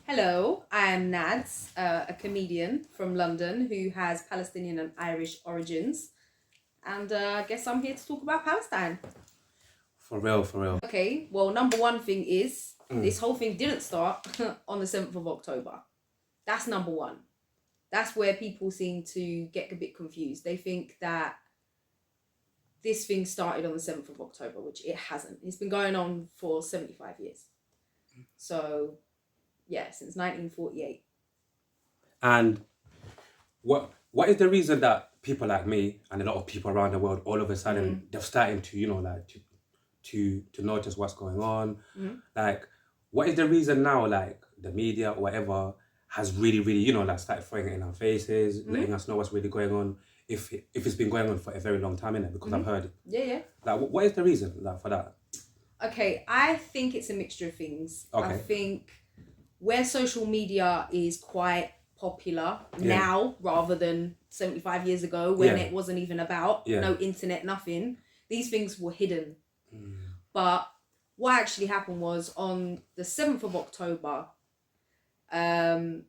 Hello, I am Nadz, a comedian from London who has Palestinian and Irish origins. And I guess I'm here to talk about Palestine. For real, for real. Okay, well, number one thing is this whole thing didn't start on the 7th of October. That's number one. That's where people seem to get a bit confused. They think that this thing started on the 7th of October, which it hasn't. It's been going on for 75 years. So, yeah, since 1948. And what is the reason that people like me and a lot of people around the world all of a sudden they're starting to, to notice what's going on? Like, what is the reason now, like the media or whatever has really, started throwing it in our faces, letting us know what's really going on, if it's been going on for a very long time, innit? Because I've heard it. Yeah. Like, what is the reason for that? Okay, I think it's a mixture of things. Okay. I think where social media is quite popular now rather than 75 years ago when it wasn't even about, no internet, nothing, these things were hidden. But what actually happened was on the 7th of October, the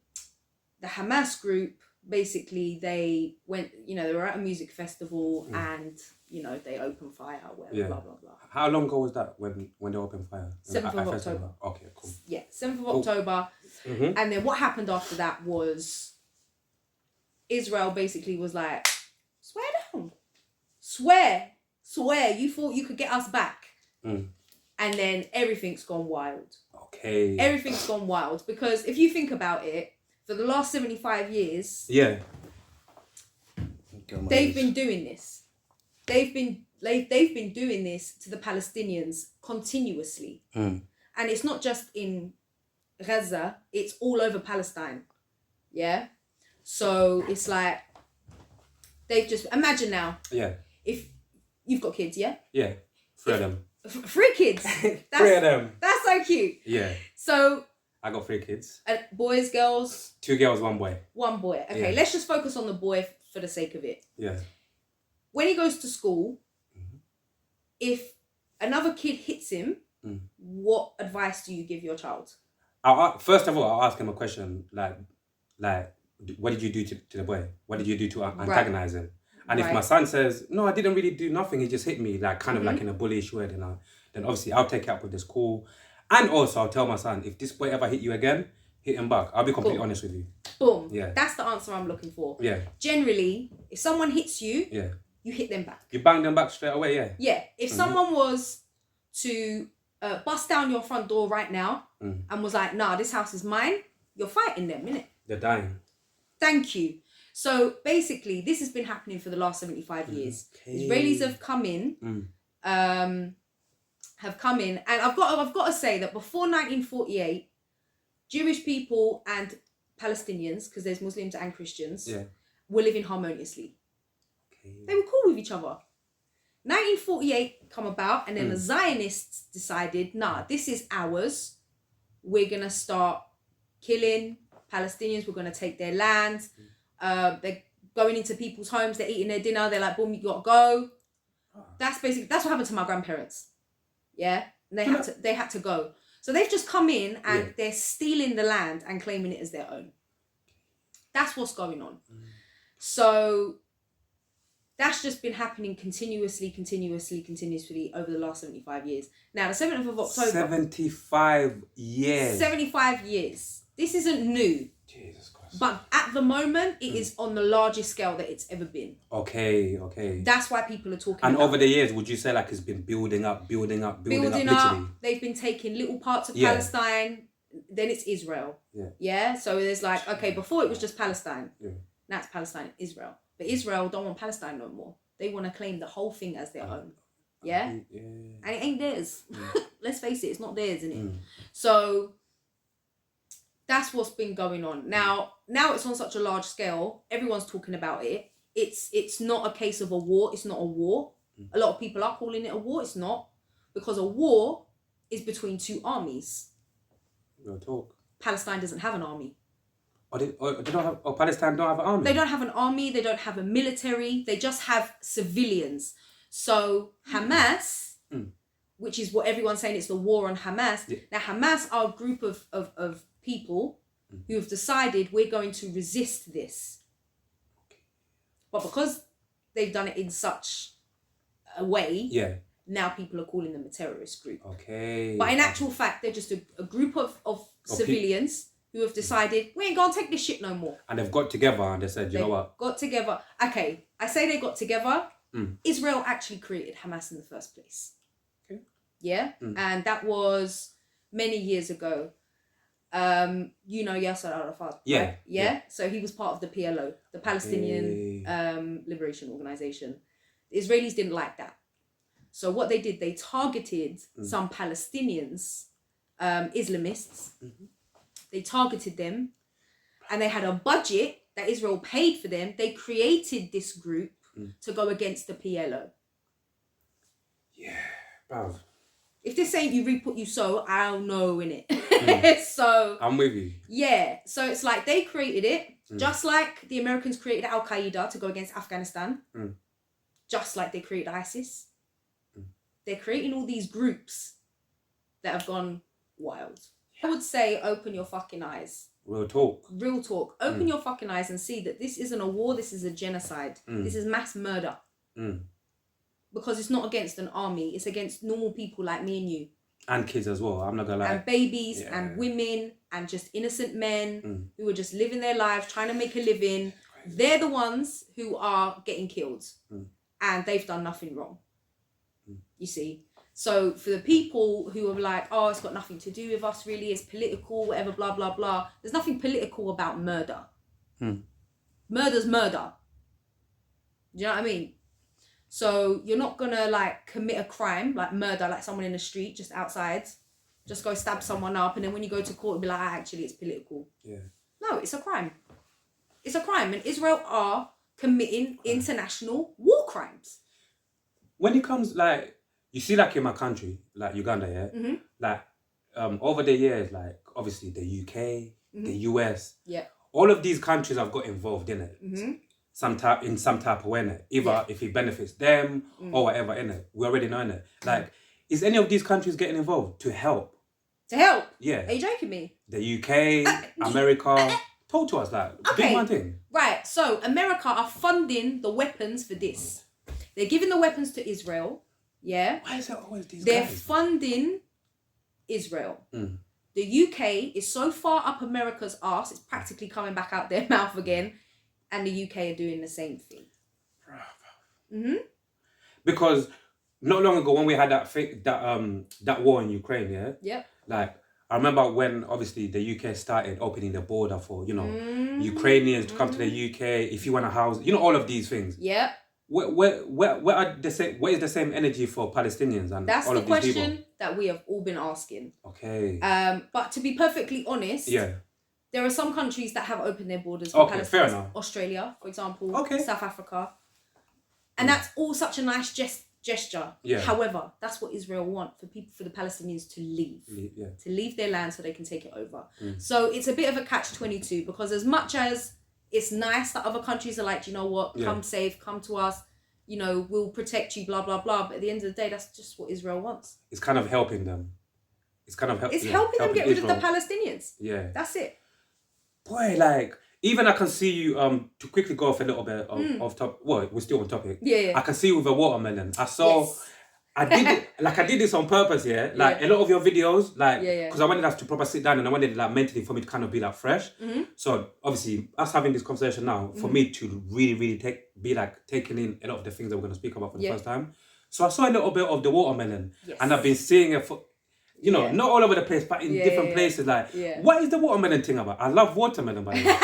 Hamas group, basically they went, they were at a music festival and, they opened fire, whatever, blah, blah, blah. How long ago was that when they opened fire? 7th of October. Okay, cool. Yeah, 7th of October. And then what happened after that was Israel basically was like, swear down. Swear. You thought you could get us back. And then everything's gone wild. Okay. Everything's gone wild because if you think about it, for the last 75 years, they've been doing this. They've been doing this to the Palestinians continuously. And it's not just in Gaza, it's all over Palestine. Yeah? So it's like, they've just, imagine now. Yeah. If you've got kids, yeah? Yeah. Three of them. 3 kids. Three of them. That's so cute. Yeah. So. I got 3 kids. Boys, girls? 2 girls, 1 boy. 1 boy. Okay, let's just focus on the boy for the sake of it. Yeah. When he goes to school, if another kid hits him, what advice do you give your child? First of all, I'll ask him a question like, what did you do to the boy? What did you do to antagonize him? And if my son says, no, I didn't really do nothing, he just hit me, like kind of like in a bullish way, then obviously I'll take it up with the school. And also I'll tell my son, if this boy ever hit you again, hit him back. I'll be completely honest with you. Boom. Yeah. That's the answer I'm looking for. Yeah. Generally, if someone hits you, you hit them back. You bang them back straight away, yeah? Yeah. If someone was to bust down your front door right now and was like, nah, this house is mine, you're fighting them, innit? They're dying. Thank you. So basically, this has been happening for the last 75 years. Okay. Israelis have come in, and I've got to say that before 1948, Jewish people and Palestinians, because there's Muslims and Christians, were living harmoniously. Okay. They were cool with each other. 1948 come about, and then the Zionists decided, nah, this is ours. We're gonna start killing Palestinians. We're gonna take their land. They're going into people's homes. They're eating their dinner. They're like, boom, you gotta go. That's what happened to my grandparents. Yeah, and they had to go. So they've just come in and they're stealing the land and claiming it as their own. That's what's going on. So that's just been happening continuously over the last 75 years. Now, the 7th of October. 75 years. 75 years. This isn't new. Jesus Christ. But at the moment, it is on the largest scale that it's ever been. Okay. That's why people are talking and about over the years, would you say like it's been building up, literally? They've been taking little parts of Palestine, then it's Israel. Yeah? So there's like, okay, before it was just Palestine. Now it's Palestine and Israel. But Israel don't want Palestine no more. They want to claim the whole thing as their own. Yeah? And it ain't theirs. Let's face it, it's not theirs, innit? So that's what's been going on. Now it's on such a large scale. Everyone's talking about it. It's not a case of a war. It's not a war. A lot of people are calling it a war. It's not. Because a war is between 2 armies. No talk. Palestine doesn't have an army. Palestine don't have an army? They don't have an army. They don't have a military. They just have civilians. So Hamas, which is what everyone's saying, it's the war on Hamas. Now Hamas are a group of people who have decided we're going to resist this. But because they've done it in such a way, now people are calling them a terrorist group. Okay. But in actual fact, they're just a group of civilians who have decided, we ain't gonna take this shit no more. And they've got together and they said, you know what? Got together. Okay, I say they got together. Israel actually created Hamas in the first place. Okay. Yeah? And that was many years ago. You know Yasser Arafat, right? Yeah. So he was part of the PLO, the Palestinian Liberation Organization. The Israelis didn't like that. So what they did, they targeted some Palestinians, Islamists. They targeted them, and they had a budget that Israel paid for them. They created this group to go against the PLO. Yeah, bruv. If this ain't you reap what you sow, I don't know, innit? So I'm with you. Yeah. So it's like they created it, just like the Americans created Al Qaeda to go against Afghanistan, just like they created ISIS. They're creating all these groups that have gone wild. I would say open your fucking eyes. Real talk. Real talk. Open your fucking eyes and see that this isn't a war, this is a genocide. This is mass murder. Because it's not against an army, it's against normal people like me and you. And kids as well, I'm not gonna lie. And babies and women and just innocent men who are just living their lives, trying to make a living. They're the ones who are getting killed. And they've done nothing wrong. You see? So for the people who are like, oh, it's got nothing to do with us really, it's political, whatever, blah, blah, blah. There's nothing political about murder. Murder's murder. Do you know what I mean? So you're not gonna like commit a crime, like murder, like someone in the street, just outside, just go stab someone up, and then when you go to court, it'll be like, actually, it's political. Yeah. No, it's a crime. It's a crime, and Israel are committing international war crimes. When it comes, like, you see, like in my country, like Uganda, like over the years, like obviously the UK, the US, all of these countries have got involved in it. In some type of way, innit? Either if it benefits them or whatever, innit? We already know, innit? Like, is any of these countries getting involved to help? To help? Yeah. Are you joking me? The UK, America. Talk to us, like, big one thing. Right, so America are funding the weapons for this. They're giving the weapons to Israel, yeah? Why is it always these They're guys? funding Israel. The UK is so far up America's arse, it's practically coming back out their mouth again. And the UK are doing the same thing. Because not long ago when we had that war in Ukraine, like I remember when obviously the UK started opening the border for, you know, Ukrainians to come to the UK, if you want a house, you know, all of these things. Where are the same? What is the same energy for Palestinians and that's all the of these people? question that we have all been asking. Okay. But to be perfectly honest, there are some countries that have opened their borders for Palestinians. Fair enough. Australia, for example, South Africa, and that's all such a nice gesture. However, that's what Israel want for the Palestinians to leave, to leave their land so they can take it over. So it's a bit of a catch-22 because as much as it's nice that other countries are like, you know what, come safe, come to us, you know, we'll protect you, blah, blah, blah. But at the end of the day, that's just what Israel wants. It's kind of helping them. It's kind of helping them get rid of the Palestinians. Yeah. That's it. Boy, like, even I can see you, to quickly go off a little bit off top, well, we're still on topic. Yeah. I can see you with a watermelon. I saw... Yes. I did this on purpose, like a lot of your videos, like, because I wanted us to proper sit down and I wanted like mentally for me to kind of be like fresh. So obviously us having this conversation now, for me to really taking in a lot of the things that we're going to speak about for the first time. So I saw a little bit of the watermelon and I've been seeing it for, you know, not all over the place, but in different places. Like, what is the watermelon thing about? I love watermelon, by the way.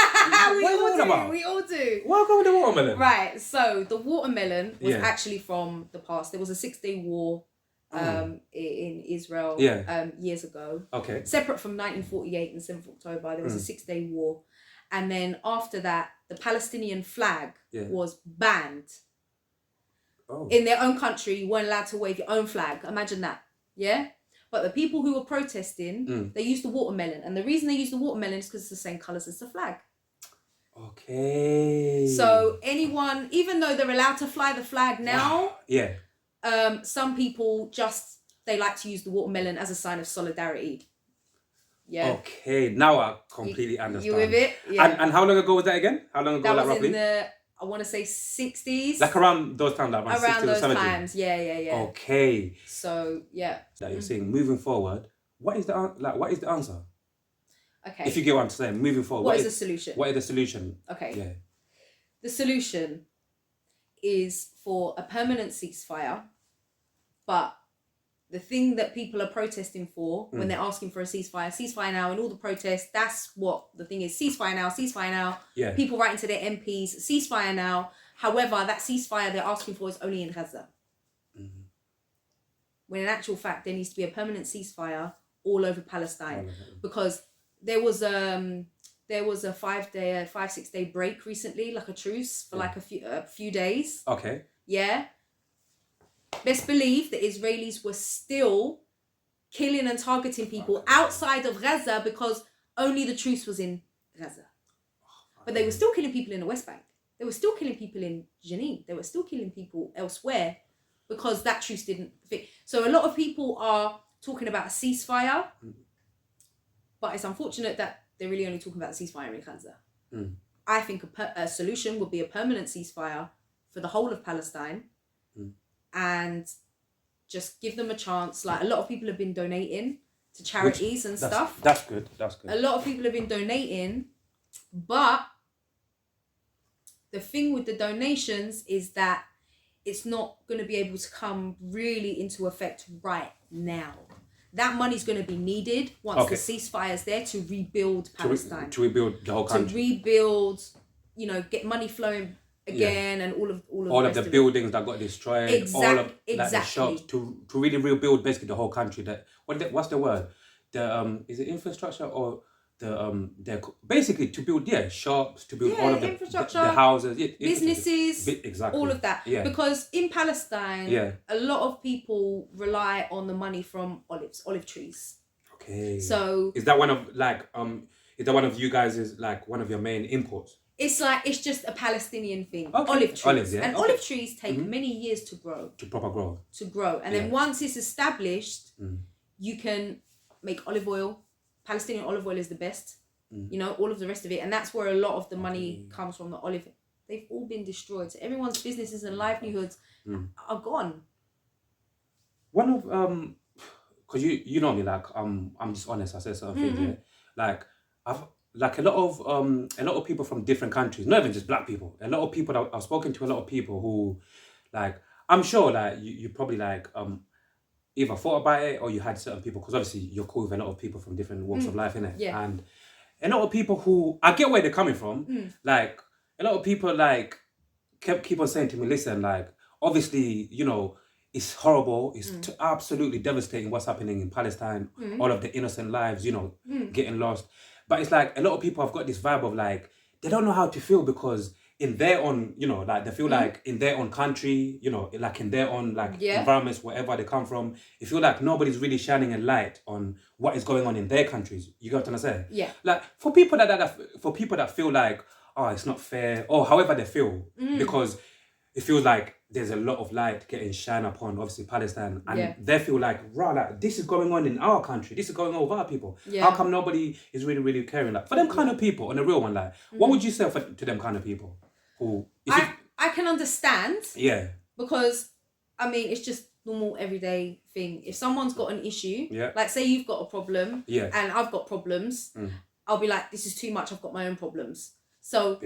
We all do. What about the watermelon? Right, so the watermelon was actually from the past. There was a 6-day war in Israel years ago. Okay. Separate from 1948 and 7th October, there was a 6-day war. And then after that, the Palestinian flag was banned. In their own country, you weren't allowed to wave your own flag. Imagine that. Yeah? But the people who were protesting, they used the watermelon. And the reason they used the watermelon is because it's the same colours as the flag. Okay. So anyone, even though they're allowed to fly the flag now, some people they like to use the watermelon as a sign of solidarity. Yeah. Okay, now I completely understand. You with it? Yeah. And how long ago was that again? How long ago, that like, was roughly? in the, I want to say 60s. Like around those times, like around 60s or those 70s? times. Yeah. Okay. So, yeah. That you're saying, moving forward, what is the answer? Okay. If you get what I'm saying, moving forward. What is the solution? What is the solution? Okay. Yeah. The solution is for a permanent ceasefire, but the thing that people are protesting for when they're asking for a ceasefire now, and all the protests, that's what the thing is. Ceasefire now. Yeah. People writing to their MPs, ceasefire now. However, that ceasefire they're asking for is only in Gaza. Mm-hmm. When in actual fact, there needs to be a permanent ceasefire all over Palestine. Because there was a 5-6 day break recently, like a truce for like a few days. Okay. Yeah. Best believe the Israelis were still killing and targeting people outside of Gaza because only the truce was in Gaza. But they were still killing people in the West Bank. They were still killing people in Jenin. They were still killing people elsewhere because that truce didn't fit. So a lot of people are talking about a ceasefire, but it's unfortunate that they're really only talking about the ceasefire in Gaza. I think a solution would be a permanent ceasefire for the whole of Palestine. And just give them a chance. Like, a lot of people have been donating to charities and stuff. That's good. A lot of people have been donating, but the thing with the donations is that it's not going to be able to come really into effect right now. That money's going to be needed once the ceasefire's there to rebuild Palestine. To rebuild the whole country. To rebuild, get money flowing again, and all of the buildings that got destroyed, all of like, the shops, to really rebuild basically the whole country. That what's the word? The is it infrastructure or the basically to build shops, to build all of the infrastructure, the houses, businesses, exactly, all of that. Yeah. Because in Palestine, a lot of people rely on the money from olive trees. Okay. So is that one of you guys is like one of your main imports? It's just a Palestinian thing. Okay. Olive trees. Olives, and olive trees take many years to grow. To grow. And then once it's established, you can make olive oil. Palestinian olive oil is the best. All of the rest of it. And that's where a lot of the money comes from, the olive. They've all been destroyed. So everyone's businesses and livelihoods are gone. One of because you know me, like I'm just honest, I say certain things, like a lot of people from different countries, not even just black people. A lot of people that I've spoken to, a lot of people who, like, I'm sure that you probably like either thought about it or you had certain people, because obviously you're cool with a lot of people from different walks of life, innit? Yeah. And a lot of people who, I get where they're coming from. Like, a lot of people like keep on saying to me, listen, like, obviously, it's horrible. It's absolutely devastating what's happening in Palestine. All of the innocent lives, getting lost. But it's like a lot of people have got this vibe of like, they don't know how to feel because in their own, like they feel like in their own country, like in their own like environments, wherever they come from, it feel like nobody's really shining a light on what is going on in their countries. You get what I'm saying? Yeah. Like for people that feel like, oh, it's not fair, or however they feel, because it feels like there's a lot of light getting shined upon, obviously, Palestine. And they feel like, like, this is going on in our country. This is going on with our people. Yeah. How come nobody is really, really caring? Like, for them kind of people, on a real one, like, what would you say to them kind of people? Who, I can understand. Yeah. Because, I mean, it's just normal, everyday thing. If someone's got an issue, like, say you've got a problem, and I've got problems, I'll be like, this is too much. I've got my own problems. So,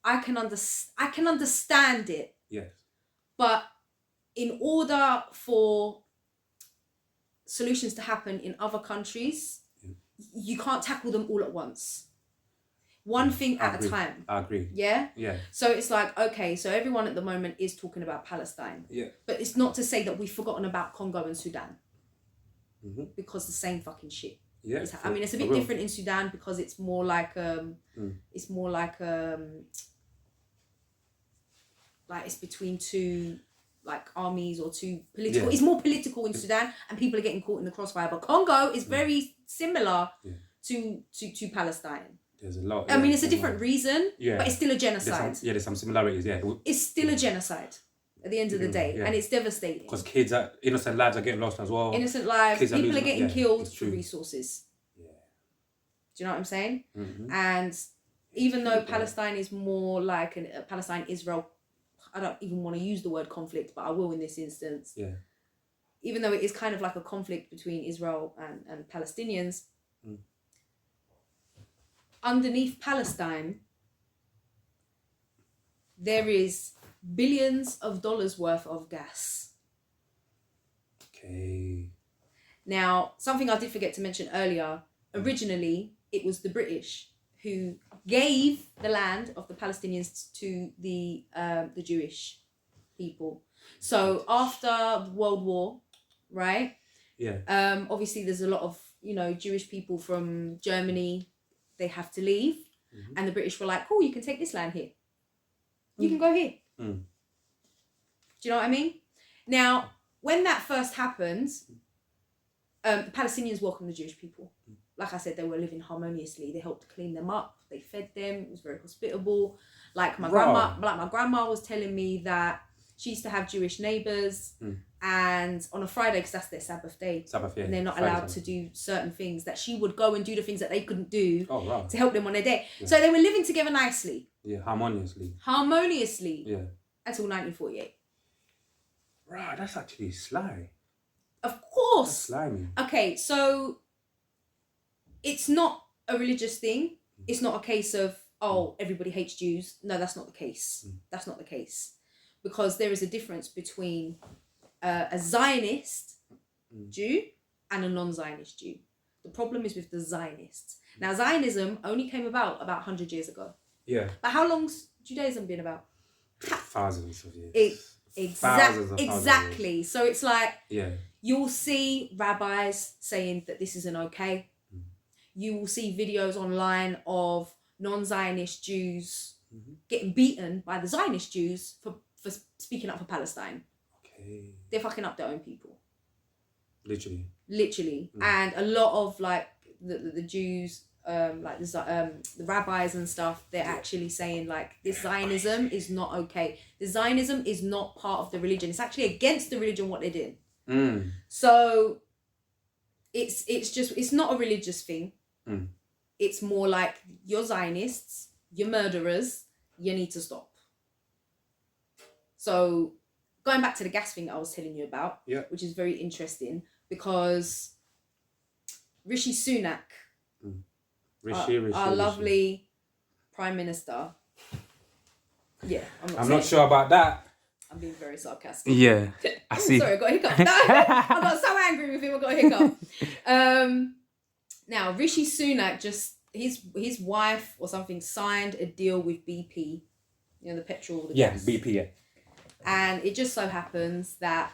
I can understand it. Yes. But in order for solutions to happen in other countries, you can't tackle them all at once. One thing at a time. I agree. Yeah? Yeah. So it's like, okay, so everyone at the moment is talking about Palestine. Yeah. But it's not to say that we've forgotten about Congo and Sudan. Because the same fucking shit. Yeah. I mean, it's a bit different in Sudan because it's more like like it's between two like armies or two political. It's more political in Sudan, and people are getting caught in the crossfire. But Congo is very similar to Palestine. There's a lot. I mean, it's a different reason, but it's still a genocide. There's some similarities. Yeah, it's still a genocide at the end of the day, and it's devastating. Because innocent lives are getting lost as well. Innocent lives, people are getting killed for resources. Yeah. Do you know what I'm saying? Mm-hmm. And even though Palestine is more like a Palestine-Israel, I don't even want to use the word conflict, but I will in this instance. Yeah. Even though it is kind of like a conflict between Israel and Palestinians, underneath Palestine, there is billions of dollars worth of gas. Okay. Now, something I did forget to mention earlier, originally it was the British who gave the land of the Palestinians to the Jewish people. So after World War, right? Yeah. Obviously there's a lot of, Jewish people from Germany, they have to leave. Mm-hmm. And the British were like, cool, you can take this land here. You can go here. Mm. Do you know what I mean? Now, when that first happened, the Palestinians welcomed the Jewish people. Like I said, they were living harmoniously. They helped clean them up. They fed them. It was very hospitable. Like my grandma was telling me that she used to have Jewish neighbors, and on a Friday, because that's their Sabbath day, Yeah. and they're not allowed to do certain things, that she would go and do the things that they couldn't do to help them on their day. Yeah. So they were living together nicely. Yeah, harmoniously. Yeah. Until 1948. Right, that's actually sly. Of course. That's slimy. Okay, so it's not a religious thing. It's not a case of, everybody hates Jews. No, that's not the case. That's not the case. Because there is a difference between a Zionist Jew and a non-Zionist Jew. The problem is with the Zionists. Now, Zionism only came about 100 years ago. Yeah. But how long's Judaism been about? Thousands of years. Exactly. So it's like, yeah, you'll see rabbis saying that this isn't okay. You will see videos online of non-Zionist Jews getting beaten by the Zionist Jews for speaking up for Palestine. Okay. They're fucking up their own people. Literally. And a lot of like the Jews, like the rabbis and stuff, they're actually saying like this Zionism is not okay. The Zionism is not part of the religion. It's actually against the religion what they're doing. So it's not a religious thing. It's more like, you're Zionists, you're murderers, you need to stop. So going back to the gas thing that I was telling you about, which is very interesting, because Rishi Sunak, our lovely Prime Minister. Yeah, I'm not sure about that. I'm being very sarcastic. Yeah, I see. Sorry, I got a hiccup. No, I got so angry with him, I got a hiccup. Now, Rishi Sunak his wife or something signed a deal with BP, the petrol, the gas. BP, yeah. And it just so happens that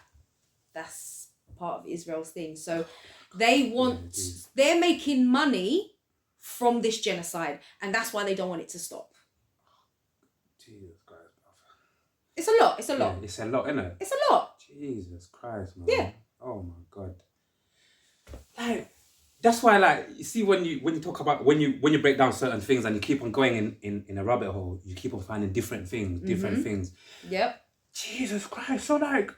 that's part of Israel's thing. So they're making money from this genocide, and that's why they don't want it to stop. Jesus Christ, brother. It's a lot. Yeah, it's a lot, isn't it? It's a lot. Jesus Christ, man. Yeah. Oh my God. Like, that's why, like, you see, when you talk about when you break down certain things and you keep on going in a rabbit hole, you keep on finding different things. Yep. Jesus Christ. So like,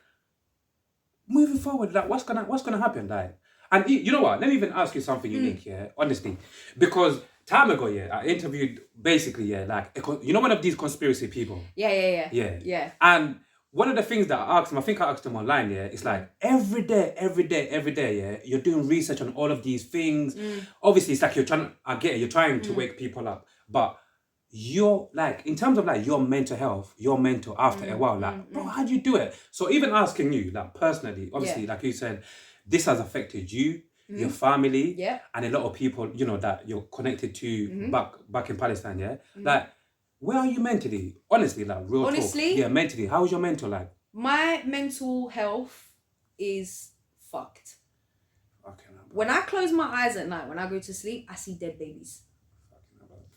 moving forward, like, what's gonna happen, like? And you know what? Let me even ask you something unique, yeah, honestly, because time ago, I interviewed basically, like, one of these conspiracy people. Yeah. And one of the things that I think I asked him online, it's like every day, you're doing research on all of these things. Obviously, it's like you're trying to wake people up, but you're like, in terms of like your mental health, your mental after a while, like, bro, how do you do it? So even asking you, like, personally, obviously, like you said, this has affected you, your family, and a lot of people, that you're connected to back in Palestine, like, where are you mentally? Honestly, like, real Honestly? talk. Yeah, mentally. How is your mental like? My mental health is fucked. Okay, when I close my eyes at night, when I go to sleep, I see dead babies.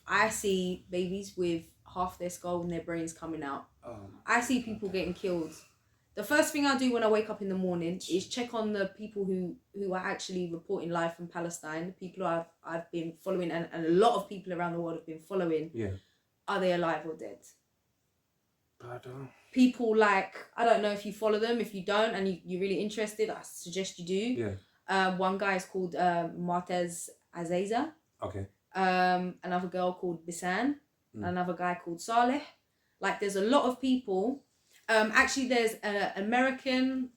I see babies with half their skull and their brains coming out. I see people getting killed. The first thing I do when I wake up in the morning is check on the people who are actually reporting live from Palestine, the people who I've been following, and a lot of people around the world have been following. Yeah. Are they alive or dead? I don't know. People like, I don't know if you follow them. If you don't and you're really interested, I suggest you do. Yeah. One guy is called Martez Azeza. Okay. another girl called Bisan, another guy called Saleh. Like, there's a lot of people. Actually, there's an American.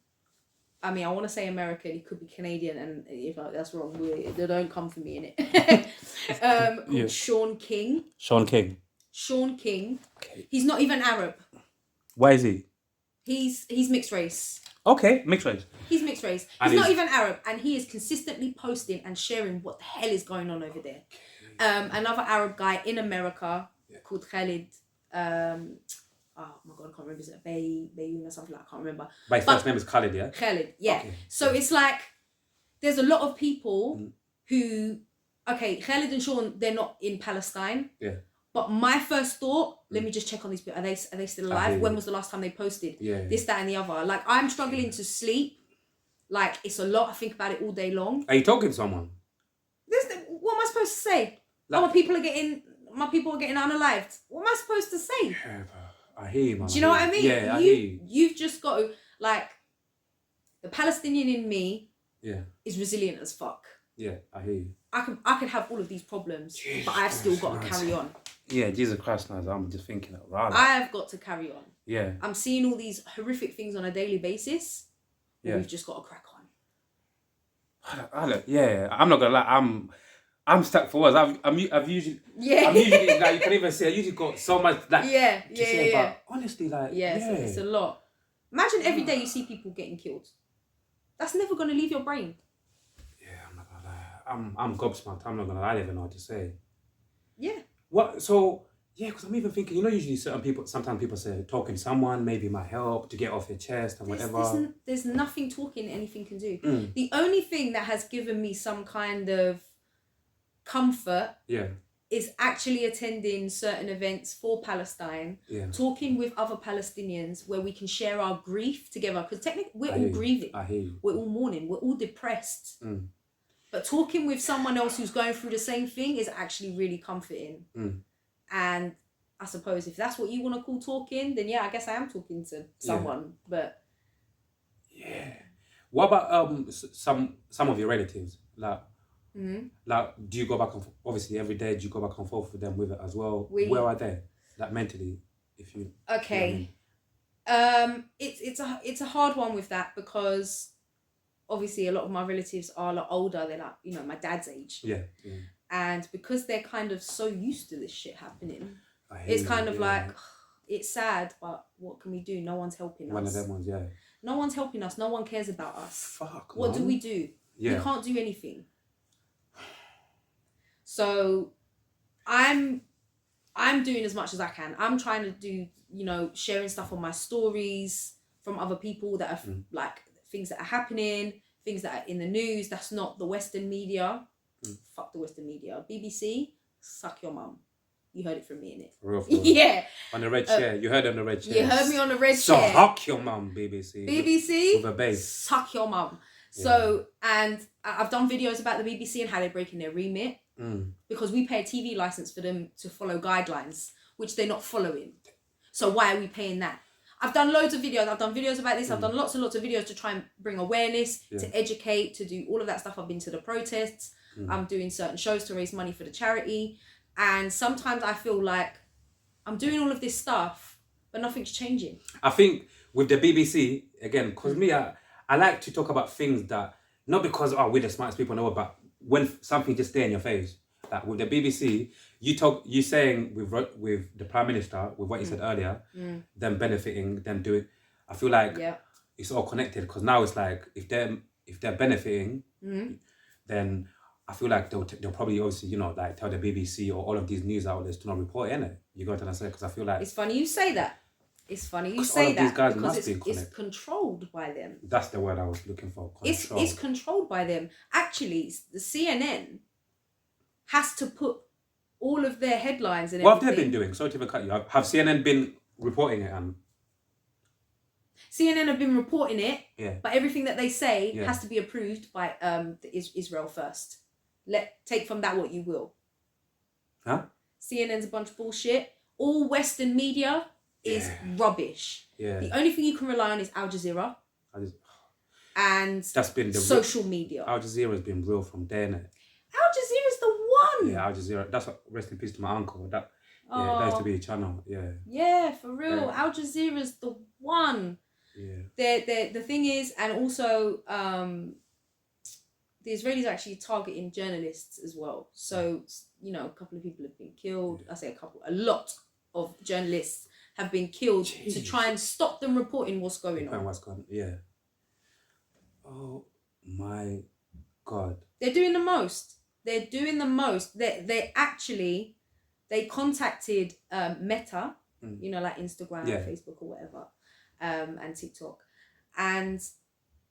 I mean, I want to say American. He could be Canadian, and if that's wrong, they don't come for me in it. Called Sean King. Sean King. Sean King. Okay. He's not even Arab. Why is he? He's mixed race. Okay, mixed race. He's mixed race. He's not even Arab, and he is consistently posting and sharing what the hell is going on over there. Another Arab guy in America called Khalid. Oh my god, I can't remember. Is it Bayoun or something like? I can't remember. My first name is Khalid, yeah? Khalid, yeah. Okay. So it's like, there's a lot of people who, okay, Khalid and Sean, they're not in Palestine. Yeah. But my first thought, let me just check on these people. Are they still alive? When was the last time they posted? Yeah. This, that, and the other. Like, I'm struggling to sleep. Like, it's a lot. I think about it all day long. Are you talking to someone? What am I supposed to say? Like, my people are getting unalived. What am I supposed to say? Yeah, I hear you, man. Do you know what I mean? Yeah, I hear you. You've just got to, like, the Palestinian in me is resilient as fuck. Yeah, I hear you. I could have all of these problems, but I've still got to carry on. Yeah, Jesus Christ, Nadz, I'm just thinking it. Right. I've got to carry on. Yeah. I'm seeing all these horrific things on a daily basis. Yeah. We've just got to crack on. I'm not gonna lie. I'm stuck for words. I've usually like you can even say I usually got so much like to say, but honestly, like it's a lot. Imagine every day you see people getting killed. That's never gonna leave your brain. Yeah, I'm not gonna lie. I'm gobsmacked. I'm not gonna lie. I don't even know what to say. Yeah. What? So yeah, because I'm even thinking. You know, usually sometimes people say talking to someone maybe might help to get off your chest and whatever. There's nothing talking anything can do. The only thing that has given me some kind of comfort is actually attending certain events for Palestine, talking with other Palestinians where we can share our grief together, because technically we're all grieving. I hear you. We're all mourning, we're all depressed, but talking with someone else who's going through the same thing is actually really comforting. And I suppose if that's what you want to call talking, then I guess I am talking to someone. But what about some of your relatives, like like, do you go back and obviously every day? Do you go back and forth with them with it as well? Where are they, like mentally? If you okay, you know what I mean? It's a hard one with that, because obviously a lot of my relatives are a lot older. They're like, my dad's age. And because they're kind of so used to this shit happening, it's kind of like, it's sad, but what can we do? No one's helping us. One of them ones, No one's helping us. No one cares about us. Fuck. What do we do? We can't do anything. So I'm doing as much as I can. I'm trying to do, sharing stuff on my stories from other people that are like things that are happening, things that are in the news. That's not the Western media. Fuck the Western media. BBC, suck your mum. You heard it from me, innit? Real. Yeah. On the red chair. You heard on the red chair. You heard me on the red chair. Suck your mum, BBC. BBC? With a bass. Suck your mum. So, and I've done videos about the BBC and how they're breaking their remit. Because we pay a TV license for them to follow guidelines, which they're not following. So why are we paying that? I've done loads of videos. I've done videos about this. I've done lots and lots of videos to try and bring awareness, to educate, to do all of that stuff. I've been to the protests. I'm doing certain shows to raise money for the charity. And sometimes I feel like I'm doing all of this stuff, but nothing's changing. I think with the BBC, again, because me, I like to talk about things that, not because, we're the smartest people in the world, but when something just stay in your face. Like with the BBC, you saying with the Prime Minister, with what you said earlier, them benefiting, them doing, I feel like it's all connected, because now it's like, if they're benefiting, then I feel like they'll probably obviously, like tell the BBC or all of these news outlets to not report in it. You got to understand? Because I feel like... It's funny you say that. It's funny you say that. These guys because it's controlled by them. That's the word I was looking for. It's controlled by them. Actually, the CNN has to put all of their headlines and everything... What have they been doing? Sorry to cut you. Have CNN been reporting it? CNN have been reporting it, but everything that they say has to be approved by Israel first. Take from that what you will. Huh? CNN's a bunch of bullshit. All Western media is rubbish. Yeah. The only thing you can rely on is Al Jazeera. And that's been the social media. Al Jazeera has been real from there, innit? Al Jazeera's the Yeah, Al Jazeera. That's what, rest in peace to my uncle. That used to be a channel. Yeah. Yeah, for real. Al Jazeera's the one. Yeah. The thing is, and also the Israelis are actually targeting journalists as well. So, you know, a couple of people have been killed. I say a lot of journalists have been killed to try and stop them reporting what's going on. Yeah. Oh my God. They're doing the most. They contacted Meta, you know, like Instagram, Facebook or whatever, and TikTok. And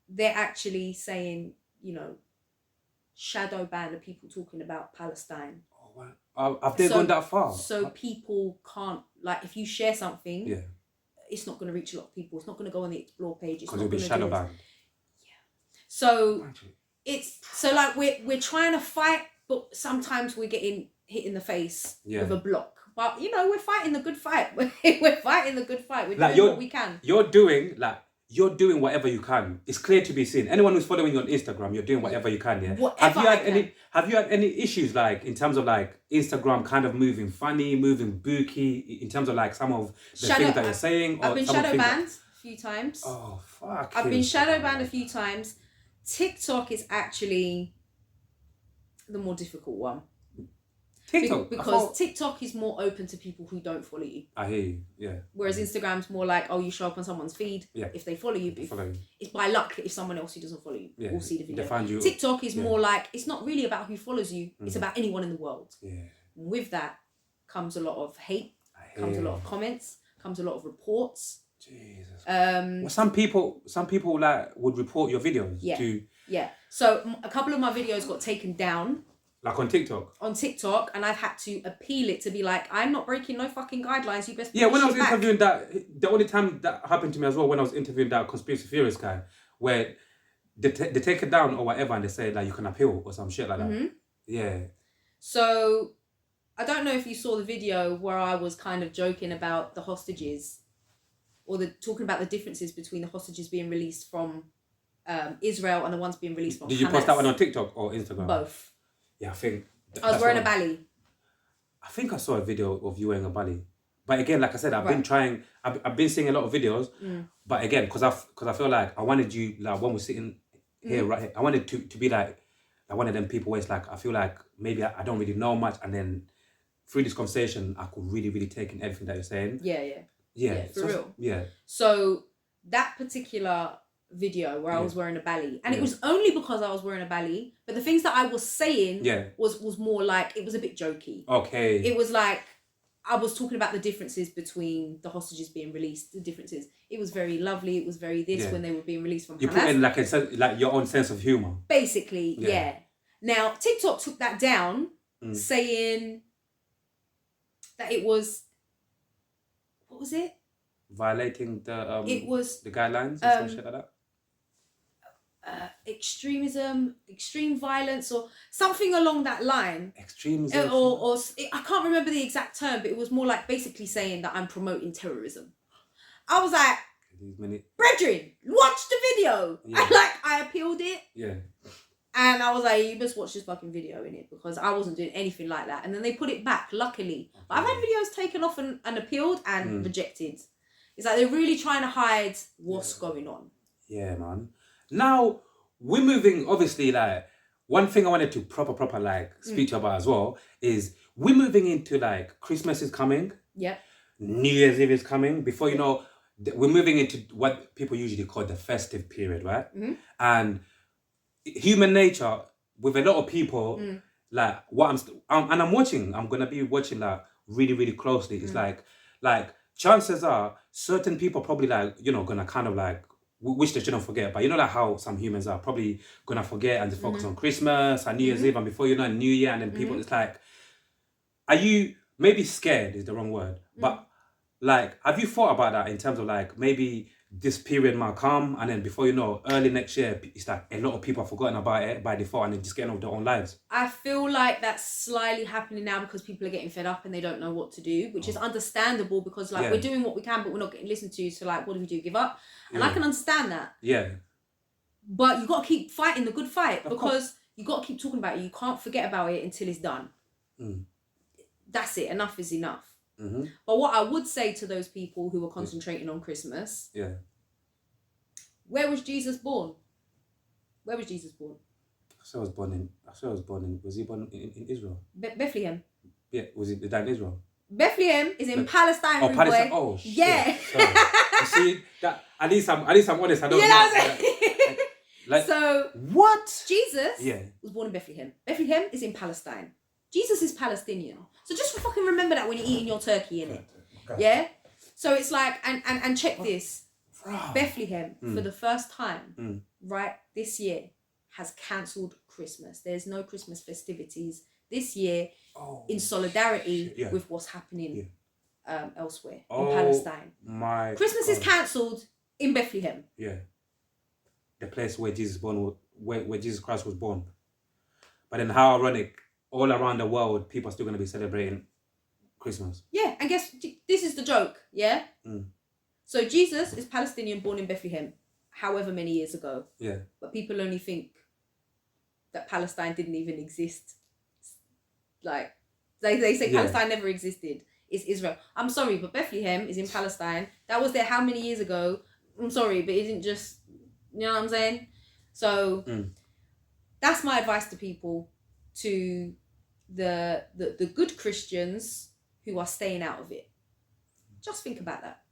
they're actually saying, you know, shadow ban the people talking about Palestine. Oh, wow. Have they gone that far? So people can't, like, if you share something, it's not going to reach a lot of people. It's not going to go on the explore page. Because it'll be shadow banned. Yeah. So like we're trying to fight, but sometimes we're getting hit in the face with a block. But you know, we're fighting the good fight. We're fighting the good fight. We're doing what we can. You're doing whatever you can. It's clear to be seen. Anyone who's following you on Instagram, you're doing whatever you can. Yeah. Have you had any issues, like, in terms of like Instagram kind of moving funny, moving booky, in terms of like some of the things that you're saying? I've been shadow banned a few times. Oh fuck! I've been shadow banned a few times. TikTok is actually the more difficult one. TikTok? Because TikTok is more open to people who don't follow you. I hear you, yeah. Whereas Instagram's more like, oh, you show up on someone's feed. Yeah. If they follow you. It's by luck if someone else who doesn't follow you will see the video. They find you. TikTok is more like, it's not really about who follows you. It's about anyone in the world. Yeah. And with that comes a lot of hate, comes a lot of comments, comes a lot of reports. Jesus. Well, some people like would report your videos to... Yeah. So a couple of my videos got taken down. Like on TikTok? On TikTok, and I've had to appeal it to be like, I'm not breaking no fucking guidelines, you best put when I was back. interviewing that, the only time that happened to me as well, when I was interviewing that conspiracy theorist guy, where they take it down or whatever, and they say like you can appeal or some shit like that. Yeah. So, I don't know if you saw the video where I was kind of joking about the hostages, or talking about the differences between the hostages being released from Israel and the ones being released from Did you post that one on TikTok or Instagram? Both. Yeah, I think... I was wearing a bally. I think I saw a video of you wearing a bally. But again, like I said, I've been trying... I've been seeing a lot of videos. But again, because I feel like I wanted you... Like, when we're sitting here, right here, I wanted to be like one of them people where it's like, I feel like maybe I don't really know much. And then through this conversation, I could really, really take in everything that you're saying. Yeah, for real. Yeah. So, that particular... video where I was wearing a bally, and it was only because I was wearing a bally, but the things that I was saying was more like, it was a bit jokey. Okay. It was like I was talking about the differences between the hostages being released, the differences. It was very lovely, it was very when they were being released from Hamas. You put in like your own sense of humour. Basically, yeah. Now TikTok took that down, saying that it was, what was it? Violating the it was the guidelines and some shit like that. Extremism, extreme violence, or something along that line. Extremism. Or I can't remember the exact term, but it was more like basically saying that I'm promoting terrorism. I was like, brethren, watch the video. I appealed it. Yeah. And I was like, you must watch this fucking video in it, because I wasn't doing anything like that. And then they put it back, luckily. But I've had videos taken off and appealed and rejected. It's like they're really trying to hide what's going on. Yeah, man. Now, we're moving, obviously, like, one thing I wanted to proper, like, speak to you about as well is we're moving into, like, Christmas is coming. Yeah. New Year's Eve is coming. Before you know, we're moving into what people usually call the festive period, right? And human nature, with a lot of people, like, I'm going to be watching, like, really, really closely. It's like, chances are certain people probably, like, you know, going to kind of, like, which they shouldn't forget, but you know, like how some humans are probably gonna forget and just focus on Christmas and New Year's Eve, and before you know, New Year, and then people, it's like, are you, maybe scared is the wrong word, but like, have you thought about that in terms of like, maybe this period might come, and then before you know, early next year, it's like a lot of people have forgotten about it by default, and then just getting on with their own lives? I feel like that's slightly happening now because people are getting fed up and they don't know what to do, which is understandable, because like we're doing what we can, but we're not getting listened to, so like, what do we do? Give up? And I can understand that. Yeah. But you got to keep fighting the good fight, because you got to keep talking about it. You can't forget about it until it's done. That's it. Enough is enough. Mm-hmm. But what I would say to those people who are concentrating on Christmas, where was Jesus born? Where was Jesus born? I said he was born in. Was he born in Israel? Bethlehem. Yeah. Was he died in Israel? Bethlehem is in Palestine. Oh, Palestine. Boy. Oh, shit. Yeah. Sorry. You see that? At least I'm honest. I don't. You know what I'm saying? Like, so what? Jesus was born in Bethlehem. Bethlehem is in Palestine. Jesus is Palestinian. So just fucking remember that when you're eating your turkey, innit? Yeah? So it's like, and check this. Bethlehem, for the first time, right, this year, has cancelled Christmas. There's no Christmas festivities this year in solidarity with what's happening elsewhere in Palestine. Christmas is cancelled in Bethlehem. Yeah. The place where Jesus born, where Jesus Christ was born. But then how ironic, all around the world, people are still going to be celebrating Christmas. Yeah, and guess, this is the joke, yeah? So Jesus is Palestinian, born in Bethlehem, however many years ago. Yeah. But people only think that Palestine didn't even exist. Like, they say Palestine never existed. It's Israel. I'm sorry, but Bethlehem is in Palestine. That was there how many years ago? I'm sorry, but it didn't just, you know what I'm saying? So that's my advice to people, to the good Christians who are staying out of it. Just think about that.